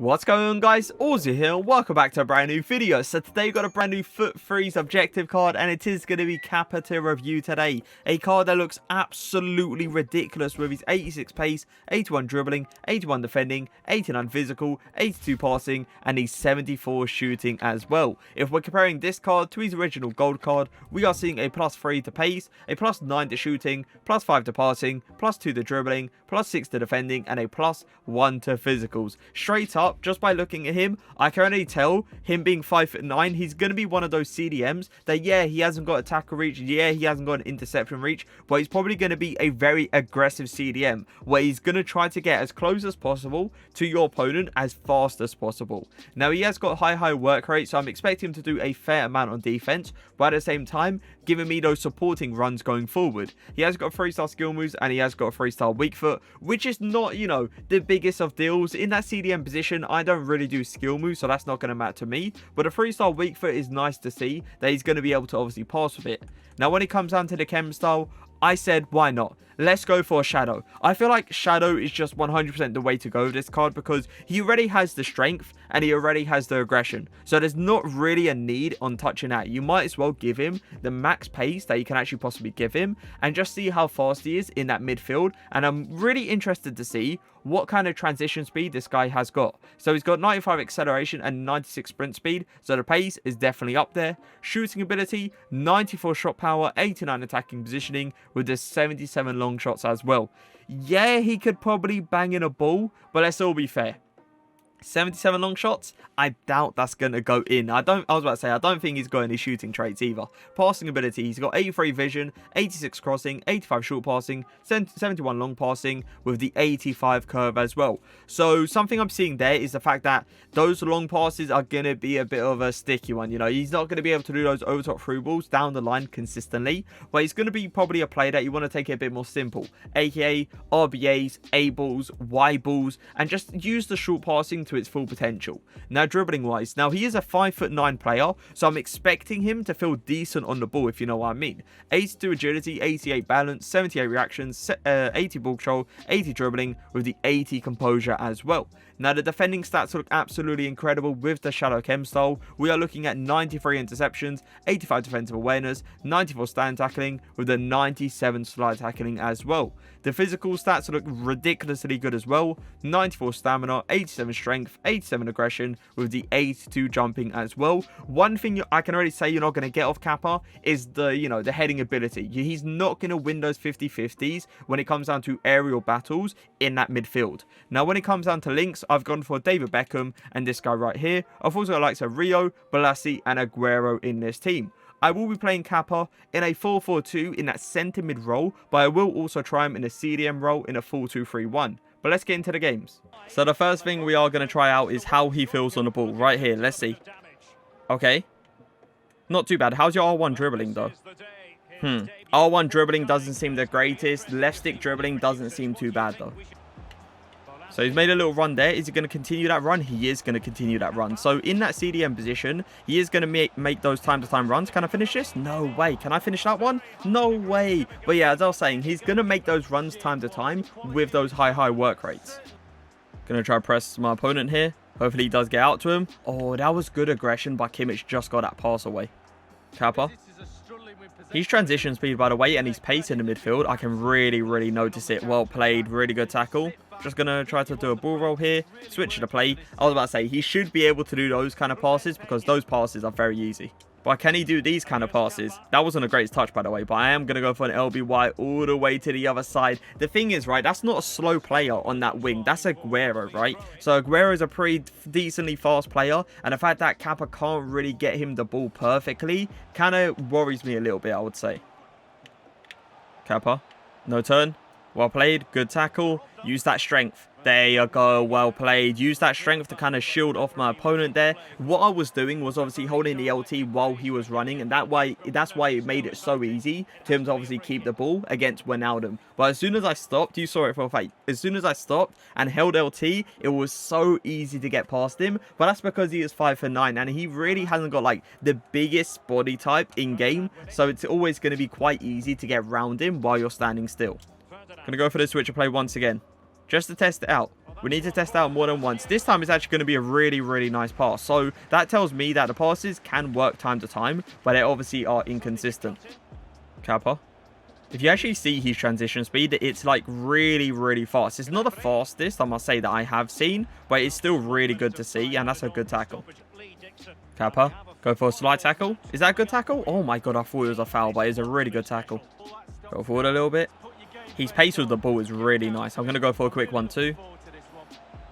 What's going on, guys? Auzio here, welcome back to a brand new video. So today we've got a brand new Foot Freeze objective card, and it is going to be Capa to review today. A card that looks absolutely ridiculous with his 86 pace, 81 dribbling, 81 defending, 89 physical, 82 passing, and his 74 shooting as well. If we're comparing this card to his original gold card, we are seeing a +3 to pace, a +9 to shooting, +5 to passing, +2 to dribbling, +6 to defending, and a +1 to physicals. Straight up, just by looking at him, I can already tell, him being 5'9", he's going to be one of those CDMs that, yeah, he hasn't got a tackle reach, yeah, he hasn't got an interception reach, but he's probably going to be a very aggressive CDM, where he's going to try to get as close as possible to your opponent as fast as possible. Now, he has got high work rate, so I'm expecting him to do a fair amount on defense, but at the same time, giving me those supporting runs going forward. He has got 3-star skill moves, and he has got a 3-star weak foot, which is not, you know, the biggest of deals. In that CDM position, I don't really do skill moves, so that's not going to matter to me, but a 3-star weak foot is nice to see that he's going to be able to obviously pass with it. Now, when it comes down to the chem style, I said, why not? Let's go for a shadow. I feel like shadow is just 100% the way to go with this card, because he already has the strength and he already has the aggression. So there's not really a need on touching that. You might as well give him the max pace that you can actually possibly give him and just see how fast he is in that midfield. And I'm really interested to see what kind of transition speed this guy has got. So he's got 95 acceleration and 96 sprint speed, so the pace is definitely up there. Shooting ability, 94 shot power, 89 attacking positioning with the 77 long shots as well. Yeah, he could probably bang in a ball, but let's all be fair. 77 long shots, I doubt that's going to go in. I was about to say, I don't think he's got any shooting traits either. Passing ability, he's got 83 vision, 86 crossing, 85 short passing, 71 long passing with the 85 curve as well. So something I'm seeing there is the fact that those long passes are going to be a bit of a sticky one. You know, he's not going to be able to do those over top through balls down the line consistently, but he's going to be probably a play that you want to take it a bit more simple, aka RBAs, A balls, Y balls, and just use the short passing to its full potential. Now, dribbling wise, now he is a 5'9" player, so I'm expecting him to feel decent on the ball, if you know what I mean. 82 agility, 88 balance, 78 reactions, 80 ball control, 80 dribbling with the 80 composure as well. Now, the defending stats look absolutely incredible with the shadow chem style. We are looking at 93 interceptions, 85 defensive awareness, 94 stand tackling with the 97 slide tackling as well. The physical stats look ridiculously good as well. 94 stamina, 87 strength, 87 aggression with the 82 jumping as well. One thing I can already say you're not going to get off Capa is the heading ability. He's not going to win those 50-50s when it comes down to aerial battles in that midfield. Now, when it comes down to links, I've gone for David Beckham and this guy right here. I've also got likes of Rio, Balassi, and Aguero in this team. I will be playing Capa in a 4-4-2 in that centre mid role, but I will also try him in a CDM role in a 4-2-3-1. But let's get into the games. So the first thing we are going to try out is how he feels on the ball. Right here, let's see. Okay. Not too bad. How's your R1 dribbling though? R1 dribbling doesn't seem the greatest. Left stick dribbling doesn't seem too bad though. So he's made a little run there. Is he going to continue that run? He is going to continue that run. So in that CDM position, he is going to make those time-to-time runs. Can I finish this? No way. Can I finish that one? No way. But yeah, as I was saying, he's going to make those runs time to time with those high work rates. Going to try to press my opponent here. Hopefully he does get out to him. Oh, that was good aggression by Kimmich. Just got that pass away. Capa. His transition speed, by the way, and his pace in the midfield, I can really notice it. Well played. Really good tackle. Just going to try to do a ball roll here. Switch the play. I was about to say, he should be able to do those kind of passes because those passes are very easy. But can he do these kind of passes? That wasn't a great touch, by the way, but I am going to go for an LBY all the way to the other side. The thing is, right, that's not a slow player on that wing. That's Aguero, right? So Aguero is a pretty decently fast player, and the fact that Capa can't really get him the ball perfectly kind of worries me a little bit, I would say. Capa, no turn. Well played, good tackle. Use that strength. There you go, well played. Use that strength to kind of shield off my opponent there. What I was doing was obviously holding the LT while he was running, and that's why it made it so easy to him to obviously keep the ball against Wijnaldum. But as soon as I stopped, you saw it for a fact. As soon as I stopped and held LT, it was so easy to get past him. But that's because he is 5'9", and he really hasn't got like the biggest body type in game, so it's always going to be quite easy to get around him while you're standing still. Gonna go for the switcher play once again. just to test it out. We need to test it out more than once. This time it's actually going to be a really, really nice pass. So that tells me that the passes can work time to time, but they obviously are inconsistent. Capa. If you actually see his transition speed, it's like really, really fast. It's not the fastest, I must say, that I have seen, but it's still really good to see, and that's a good tackle. Capa. Go for a slide tackle. Is that a good tackle? Oh my god, I thought it was a foul, but it's a really good tackle. Go forward a little bit. His pace with the ball is really nice. I'm going to go for a quick 1-2.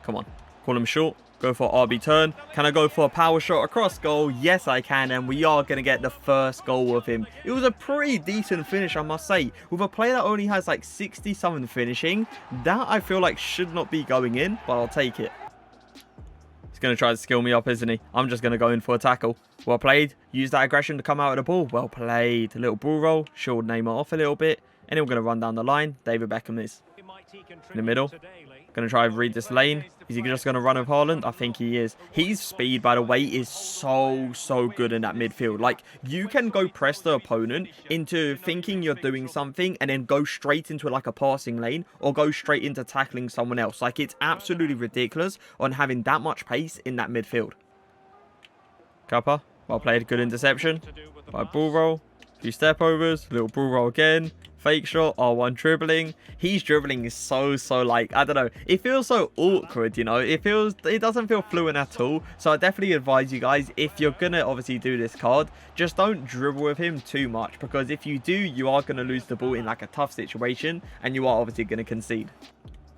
Come on. Call him short. Go for RB turn. Can I go for a power shot across goal? Yes, I can. And we are going to get the first goal with him. It was a pretty decent finish, I must say. With a player that only has like 60-something finishing, that I feel like should not be going in, but I'll take it. He's going to try to skill me up, isn't he? I'm just going to go in for a tackle. Well played. Use that aggression to come out of the ball. Well played. A little ball roll. Shield Neymar off a little bit. And then we're going to run down the line. David Beckham is in the middle. Going to try and read this lane. Is he just going to run with Haaland? I think he is. His speed, by the way, is so good in that midfield. Like, you can go press the opponent into thinking you're doing something and then go straight into like a passing lane or go straight into tackling someone else. Like, it's absolutely ridiculous on having that much pace in that midfield. Capa. Well played. Good interception. By ball roll. Few step overs. Little ball roll again. Fake shot, R1 dribbling. His dribbling is so like, I don't know. It feels so awkward, you know. It doesn't feel fluent at all. So I definitely advise you guys, if you're going to obviously do this card, just don't dribble with him too much. Because if you do, you are going to lose the ball in like a tough situation. And you are obviously going to concede.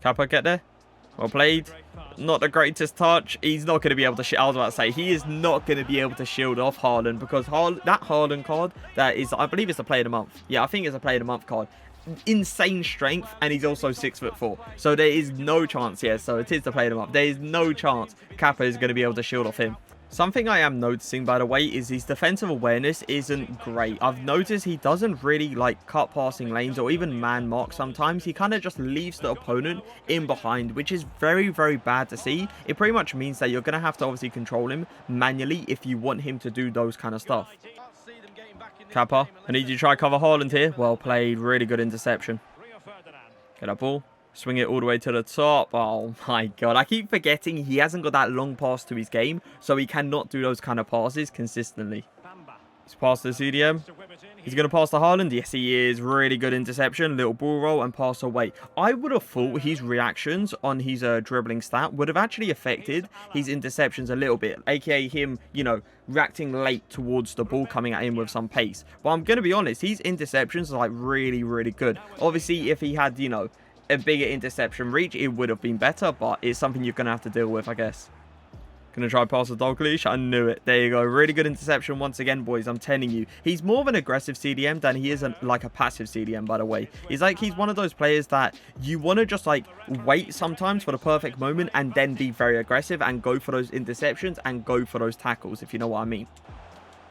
Capa, get there. Well played. Not the greatest touch. He's not going to be able to... I was about to say, he is not going to be able to shield off Haaland because that Haaland card, that is, I believe it's a Player of the Month. Yeah, I think it's a Player of the Month card. Insane strength, and he's also 6'4". So there is no chance, yeah, so it is the Player of the Month. There is no chance Capa is going to be able to shield off him. Something I am noticing, by the way, is his defensive awareness isn't great. I've noticed he doesn't really like cut passing lanes or even man mark sometimes. He kind of just leaves the opponent in behind, which is very bad to see. It pretty much means that you're going to have to obviously control him manually if you want him to do those kind of stuff. Capa, I need you to try cover Haaland here. Well played. Really good interception. Get that ball. Swing it all the way to the top. Oh my god. I keep forgetting he hasn't got that long pass to his game. So he cannot do those kind of passes consistently. He's passed the CDM. He's going to pass to Haaland. Yes, he is. Really good interception. Little ball roll and pass away. I would have thought his reactions on his dribbling stat would have actually affected his interceptions a little bit. AKA him, you know, reacting late towards the ball coming at him with some pace. But I'm going to be honest. His interceptions are like really good. Obviously, if he had, you know, a bigger interception reach, it would have been better, but it's something you're going to have to deal with, I guess. Gonna try pass the dog leash. I knew it. There you go. Really good interception once again, boys. I'm telling you. He's more of an aggressive CDM than he is like a passive CDM, by the way. He's one of those players that you want to just like wait sometimes for the perfect moment and then be very aggressive and go for those interceptions and go for those tackles, if you know what I mean.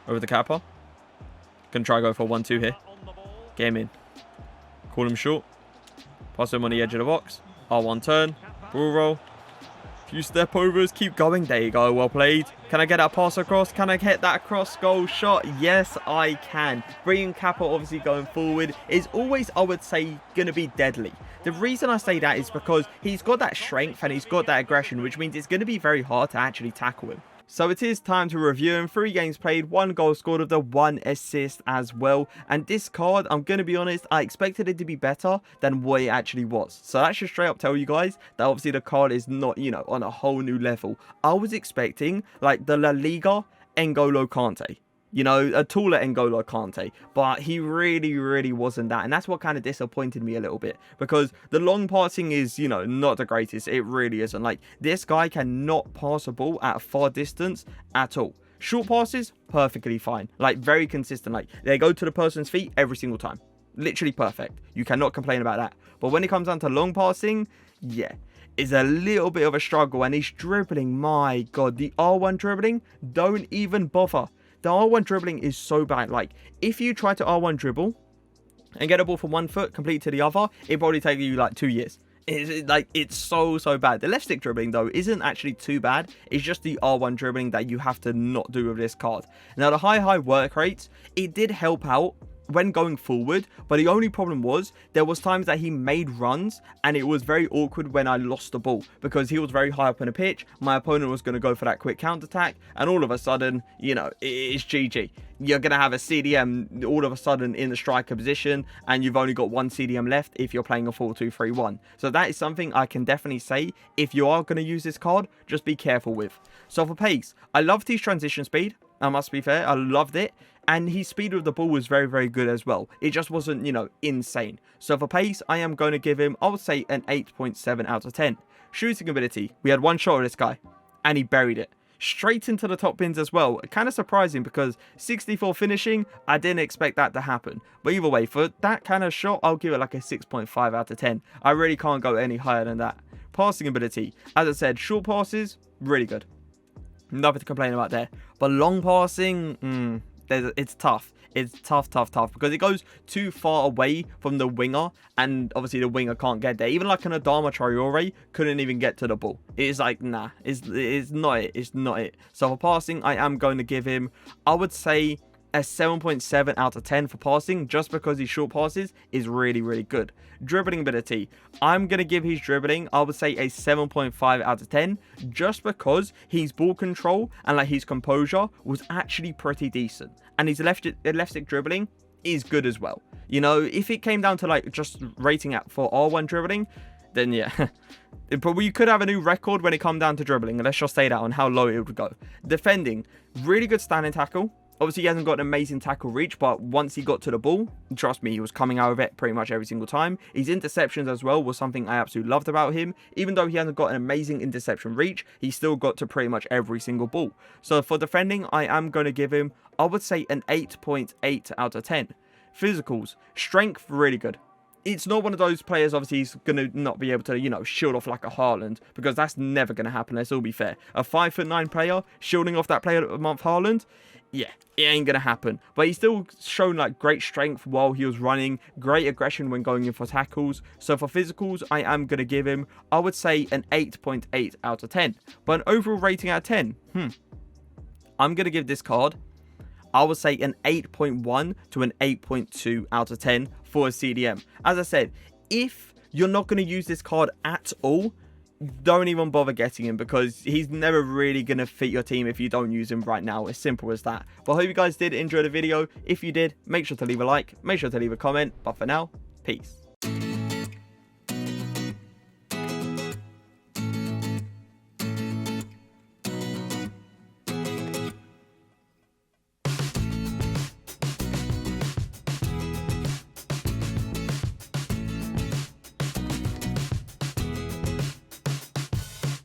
Over the Capa. Gonna try go for 1-2 here. Get him in. Call him short. Pass him on the edge of the box. R1 turn. Ball roll. Few step overs. Keep going. There you go. Well played. Can I get that pass across? Can I get that cross goal shot? Yes, I can. Bringing Capa obviously going forward is always, I would say, going to be deadly. The reason I say that is because he's got that strength and he's got that aggression, which means it's going to be very hard to actually tackle him. So it is time to review him. 3 games played, 1 goal scored with the 1 assist as well. And this card, I'm going to be honest, I expected it to be better than what it actually was. So that should straight up tell you guys that obviously the card is not, you know, on a whole new level. I was expecting like the La Liga N'Golo Kante. You know, a taller N'Golo Kante. But he really wasn't that. And that's what kind of disappointed me a little bit. Because the long passing is, you know, not the greatest. It really isn't. Like, this guy cannot pass a ball at a far distance at all. Short passes, perfectly fine. Like, very consistent. Like, they go to the person's feet every single time. Literally perfect. You cannot complain about that. But when it comes down to long passing, yeah. Is a little bit of a struggle. And he's dribbling, my God. The R1 dribbling, don't even bother. The R1 dribbling is so bad. Like, if you try to R1 dribble and get a ball from 1 foot, complete to the other, it probably take you like 2 years. It's so bad. The left stick dribbling, though, isn't actually too bad. It's just the R1 dribbling that you have to not do with this card. Now, the high work rates, it did help out when going forward, but the only problem was there was times that he made runs and it was very awkward when I lost the ball because he was very high up on the pitch. My opponent was going to go for that quick counter attack, and all of a sudden, you know, it's GG. You're going to have a CDM all of a sudden in the striker position, and you've only got one CDM left if you're playing a 4-2-3-1. So that is something I can definitely say, if you are going to use this card, just be careful with. So for pace, I loved his transition speed. I must be fair, I loved it. And his speed with the ball was very, very good as well. It just wasn't, you know, insane. So for pace, I am going to give him, I would say, an 8.7 out of 10. Shooting ability, we had one shot of this guy, and he buried it. Straight into the top bins as well. Kind of surprising because 64 finishing, I didn't expect that to happen. But either way, for that kind of shot, I'll give it like a 6.5 out of 10. I really can't go any higher than that. Passing ability, as I said, short passes, really good. Nothing to complain about there. But long passing, it's tough. It's tough because it goes too far away from the winger, and obviously the winger can't get there. Even like an Adama Traore couldn't even get to the ball. It's like, nah, it's not it. It's not it. So for passing, I am going to give him, I would say, a 7.7 out of 10 for passing, just because his short passes is really, really good. Dribbling ability, I'm going to give his dribbling, I would say, a 7.5 out of 10, just because his ball control and like his composure was actually pretty decent. And his left stick dribbling is good as well. You know, if it came down to like just rating it for R1 dribbling, then yeah, probably you could have a new record when it comes down to dribbling. Let's just say that on how low it would go. Defending, really good standing tackle. Obviously, he hasn't got an amazing tackle reach, but once he got to the ball, trust me, he was coming out of it pretty much every single time. His interceptions as well was something I absolutely loved about him. Even though he hasn't got an amazing interception reach, he still got to pretty much every single ball. So for defending, I am going to give him, I would say, an 8.8 out of 10. Physicals, strength, really good. It's not one of those players, obviously, he's going to not be able to, you know, shield off like a Haaland, because that's never going to happen, let's all be fair. A 5'9" player shielding off that player of the month, Haaland, yeah, it ain't going to happen. But he's still shown like great strength while he was running, great aggression when going in for tackles. So for physicals, I am going to give him, I would say, an 8.8 out of 10. But an overall rating out of 10, I'm going to give this card, I would say, an 8.1 to an 8.2 out of 10 for a CDM. As I said, if you're not going to use this card at all, don't even bother getting him, because he's never really going to fit your team if you don't use him right now. As simple as that. But I hope you guys did enjoy the video. If you did, make sure to leave a like, make sure to leave a comment. But for now, peace.